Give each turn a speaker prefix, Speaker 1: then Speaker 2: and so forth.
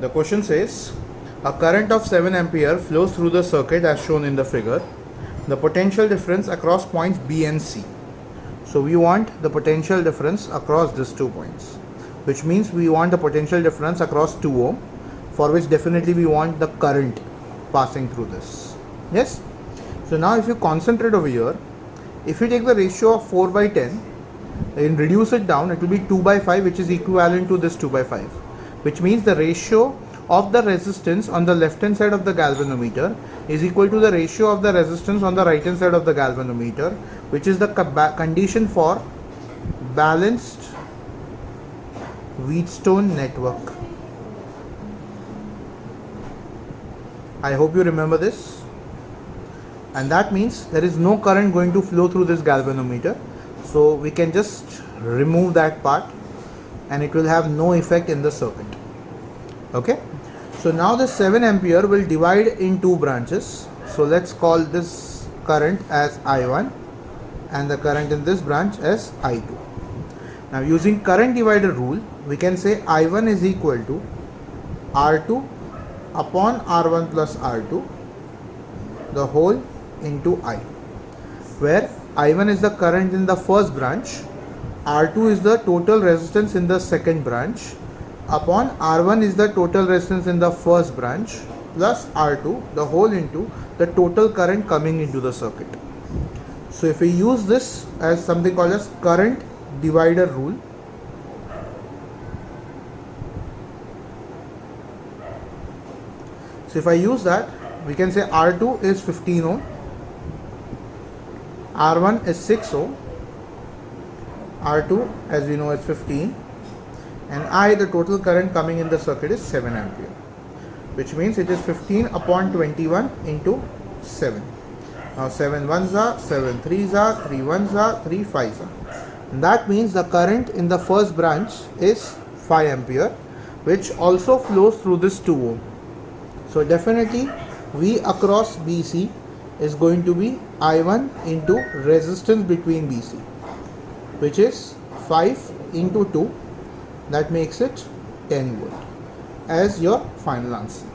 Speaker 1: The question says a current of 7 ampere flows through the circuit as shown in the figure. The potential difference across points B and C. So we want the potential difference across these 2 points, which means we want the potential difference across 2 ohm, for which definitely we want the current passing through this. Yes? So now if you concentrate over here, if you take the ratio of 4 by 10 and reduce it down, it will be 2 by 5, which is equivalent to this 2 by 5, which means the ratio of the resistance on the left hand side of the galvanometer is equal to the ratio of the resistance on the right hand side of the galvanometer, which is the condition for balanced Wheatstone network. I hope you remember this, and that means there is no current going to flow through this galvanometer, so we can just remove that part and it will have no effect in the circuit. Okay, so now the 7 ampere will divide in 2 branches. So let's call this current as I1 and the current in this branch as I2. Now using current divider rule, we can say I1 is equal to R2 upon R1 plus R2 the whole into I, where I1 is the current in the first branch, R2 is the total resistance in the second branch, upon R1 is the total resistance in the first branch, plus R2 the whole into the total current coming into the circuit. So if we use this as something called as current divider rule, so if I use that, we can say R2 is 15 ohm, R1 is 6 ohm, R2 as we know is 15, and I, the total current coming in the circuit, is 7 ampere, which means it is 15 upon 21 into 7. Now 7 ones are, 7 threes are, 3 ones are, 3 fives are. And that means the current in the first branch is 5 ampere, which also flows through this 2 ohm. So definitely V across BC is going to be I1 into resistance between BC, which is 5 into 2, that makes it 10 volt as your final answer.